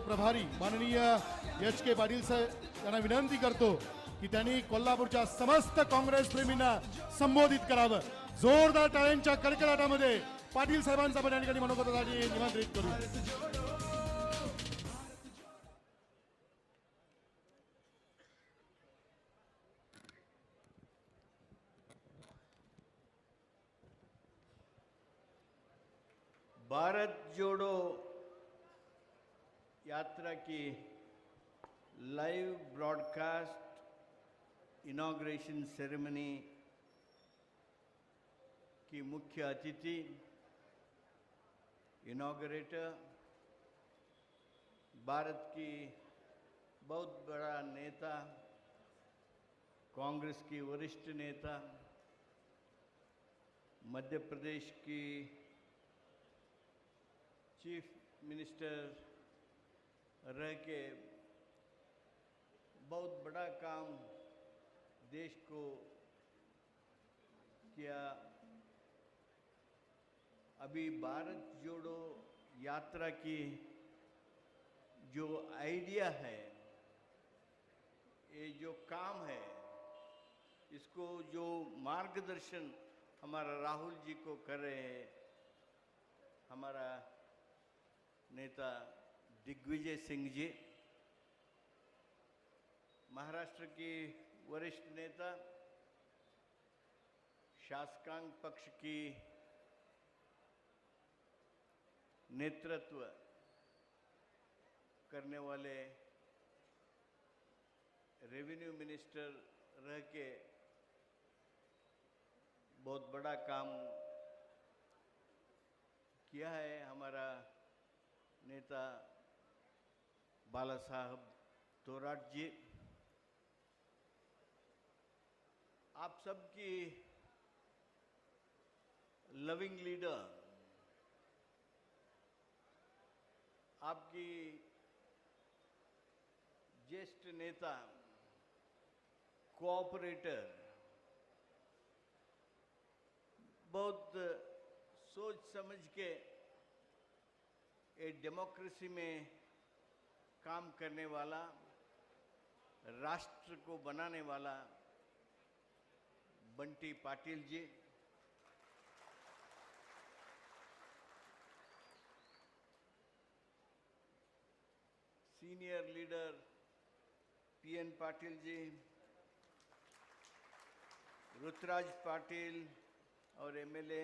प्रभारी माननीय एच के पाटील साहेब यांना विनंती करतो की त्यांनी कोल्हापूरच्या समस्त काँग्रेस प्रेमींना संबोधित करावं. जोरदार टाळ्यांच्या कडकडाटामध्ये पाटील साहेबांचा आपण या ठिकाणी मनोगतासाठी निमंत्रित करू. भारत जोड़ो यात्रा की लाइव ब्रॉडकास्ट इनॉग्रेशन सेरेमनी की मुख्य अतिथि इनॉग्रेटर भारत की बहुत बड़ा नेता कांग्रेस की वरिष्ठ नेता मध्य प्रदेश की चीफ मिनिस्टर रह के बहुत बड़ा काम देश को किया. अभी भारत जोड़ो यात्रा की जो आइडिया है, ये जो काम है, इसको जो मार्गदर्शन हमारा राहुल जी को कर रहे हैं, हमारा नेता दिग्विजय सिंह जी, महाराष्ट्र की वरिष्ठ नेता, शासकांग पक्ष की नेतृत्व करने वाले रेवेन्यू मिनिस्टर रह के बहुत बड़ा काम किया है हमारा नेता बाला साहब थोराट जी. आप सबकी लविंग लीडर, आपकी ज्येष्ठ नेता, कोऑपरेटर, बहुत सोच समझ के एक डेमोक्रेसी में काम करने वाला, राष्ट्र को बनाने वाला Bunty Patil ji, senior leader PN Patil ji, Ruturaj Patil और MLA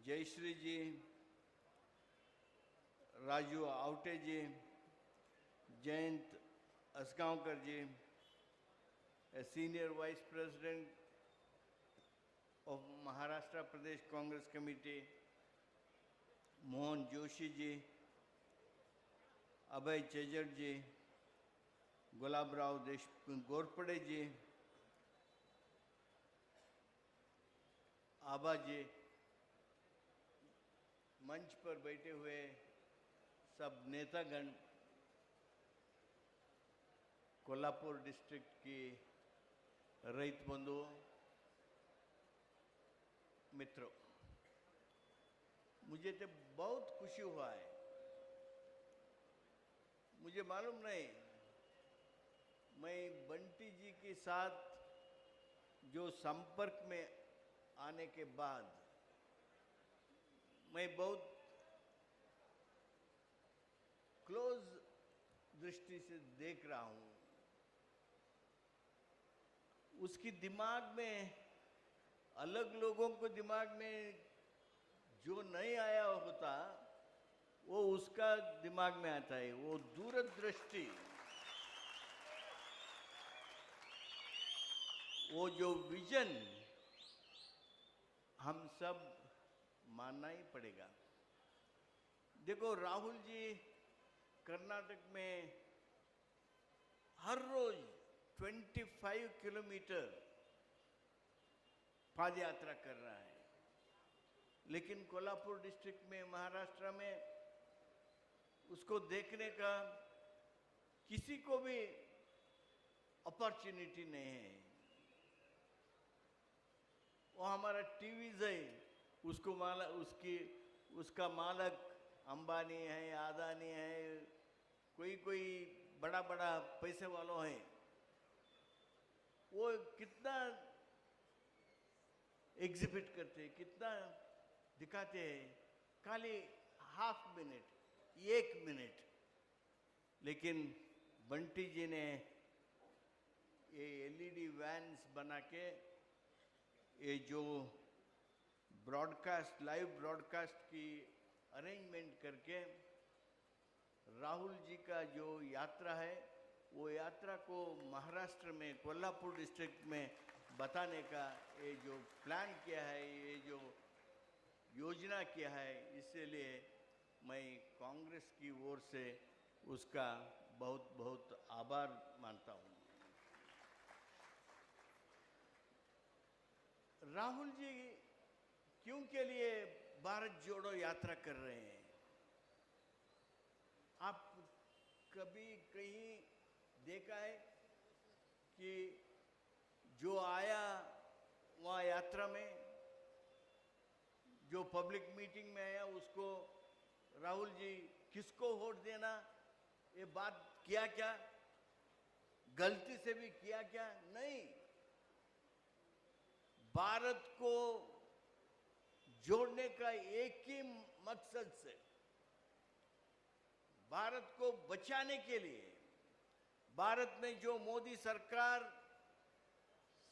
Jayashree ji, Raju Awate ji, Jayant Asgaonkar ji, senior vice president of Maharashtra Pradesh Congress committee Mohan Joshi ji, Abhay Chhajed ji, Gulabrao Ghorpade ji, Aba ji, मंच पर बैठे हुए सब नेतागण, कोल्हापुर डिस्ट्रिक्ट की रईत बंधुओं, मित्रों, मुझे तो बहुत खुशी हुआ है. मुझे मालूम नहीं, मैं बंटी जी के साथ जो संपर्क में आने के बाद मैं बहुत क्लोज दृष्टि से देख रहा हूं. उसकी दिमाग में, अलग लोगों को दिमाग में जो नहीं आया होता वो उसका दिमाग में आता है. वो दूरदृष्टि, वो जो विजन हम सब मानना ही पड़ेगा. देखो, राहुल जी कर्नाटक में हर रोज 25 किलोमीटर पद यात्रा कर रहा है, लेकिन कोल्हापुर डिस्ट्रिक्ट में, महाराष्ट्र में उसको देखने का किसी को भी अपॉर्चुनिटी नहीं है. वो हमारा टीवीज है, उसको उसका मालक अंबानी है, अदानी है, कोई कोई बड़ा बड़ा पैसे वालों हैं, वो कितना एग्जिबिट करते हैं, कितना दिखाते हैं, खाली हाफ मिनट, 1 मिनट। लेकिन बंटी जी ने ये एलईडी वैन्स बना के ये जो ब्रॉडकास्ट, लाइव ब्रॉडकास्ट की अरेंजमेंट करके राहुल जी का जो यात्रा है, वो यात्रा को महाराष्ट्र में कोल्हापुर डिस्ट्रिक्ट में बताने का ये जो प्लान किया है, ये जो योजना किया है, इसलिए मैं कांग्रेस की ओर से उसका बहुत बहुत आभार मानता हूँ। राहुल जी क्यों के लिए भारत जोड़ो यात्रा कर रहे हैं? आप कभी कहीं देखा है कि जो आया वहाँ यात्रा में, जो पब्लिक मीटिंग में आया, उसको राहुल जी किसको वोट देना, ये बात किया क्या? गलती से भी किया क्या? नहीं। भारत को जोड़ने का एक ही मकसद से, भारत को बचाने के लिए, भारत में जो मोदी सरकार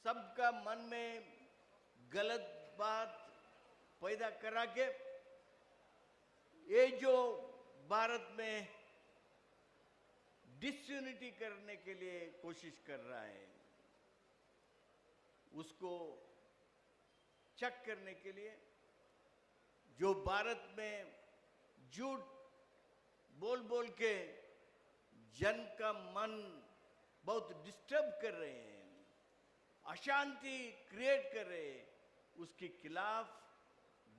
सबका मन में गलत बात पैदा करा के ये जो भारत में डिसयूनिटी करने के लिए कोशिश कर रहा है, उसको चेक करने के लिए, जो भारत में झूठ बोल बोल के जन का मन बहुत डिस्टर्ब कर रहे हैं, अशांति क्रिएट कर रहे हैं, उसके खिलाफ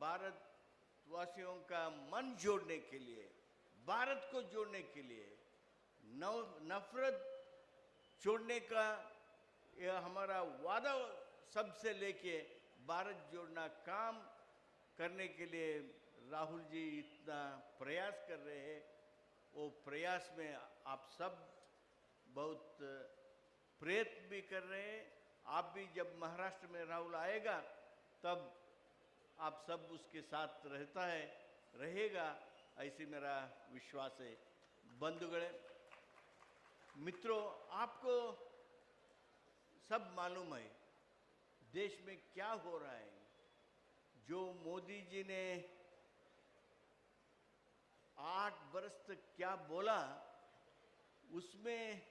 भारतवासियों का मन जोड़ने के लिए, भारत को जोड़ने के लिए, नफरत छोड़ने का यह हमारा वादा सबसे लेके भारत जोड़ना काम करने के लिए राहुल जी इतना प्रयास कर रहे हैं। वो प्रयास में आप सब बहुत प्रयत्न भी कर रहे हैं। आप भी जब महाराष्ट्र में राहुल आएगा तब आप सब उसके साथ रहता है, रहेगा, ऐसी मेरा विश्वास है। बंधुगण, मित्रों, आपको सब मालूम है देश में क्या हो रहा है। जो मोदी जी ने 8 वर्ष तक क्या बोला, उसमें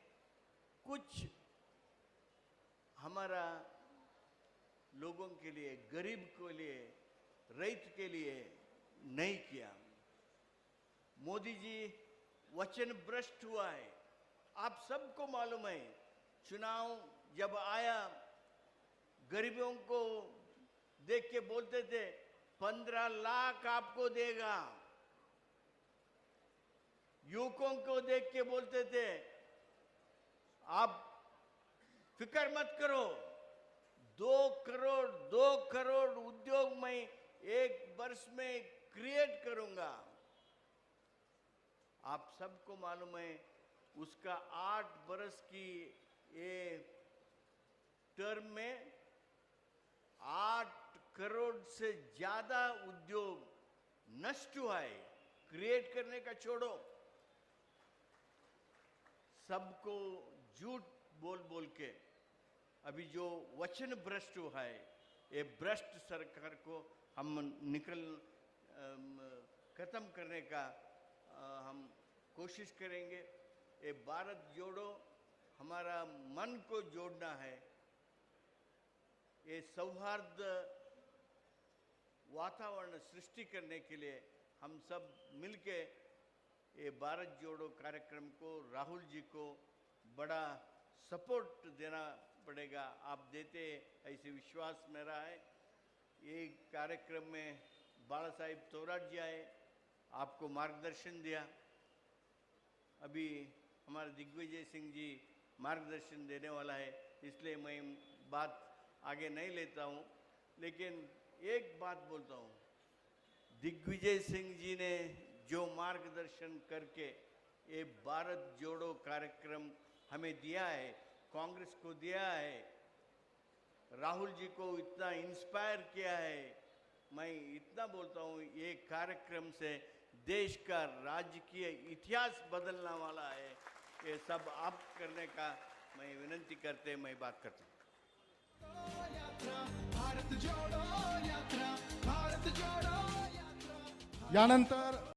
कुछ हमारा लोगों के लिए, गरीब के लिए, रैत के लिए नहीं किया। मोदी जी वचन भ्रष्ट हुआ है। आप सबको मालूम है, चुनाव जब आया, गरीबों को देख के बोलते थे 15 लाख आपको देगा, युवकों को देख के बोलते थे आप फिक्र मत करो, 2 करोड़ उद्योग मैं 1 वर्ष में क्रिएट करूंगा। आप सबको मालूम है उसका 8 वर्ष की ये टर्म में 8 करोड़ से ज्यादा उद्योग नष्ट हुआ है। क्रिएट करने का छोड़ो, सबको झूठ बोल बोल के अभी जो वचन भ्रष्ट हुआ है, ये भ्रष्ट सरकार को हम खत्म करने का हम कोशिश करेंगे। ये भारत जोड़ो हमारा मन को जोड़ना है। ये सौहार्द वातावरण सृष्टि करने के लिए हम सब मिलके ये भारत जोड़ो कार्यक्रम को, राहुल जी को बड़ा सपोर्ट देना पड़ेगा। आप देते ऐसे विश्वास मेरा है। ये कार्यक्रम में बाला साहिब तोराट जी आए, आपको मार्गदर्शन दिया। अभी हमारे दिग्विजय सिंह जी मार्गदर्शन देने वाला है, इसलिए मैं बात आगे नहीं लेता हूँ। लेकिन एक बात बोलता हूँ, दिग्विजय सिंह जी ने जो मार्गदर्शन करके ये भारत जोड़ो कार्यक्रम हमें दिया है, कांग्रेस को दिया है, राहुल जी को इतना इंस्पायर किया है। मैं इतना बोलता हूँ, ये कार्यक्रम से देश का राजकीय इतिहास बदलने वाला है। ये सब आप करने का मैं विनंती करते, मैं बात करता हूँ। भारत जोडो यात्रा, भारत जोडो यात्रा। यानंतर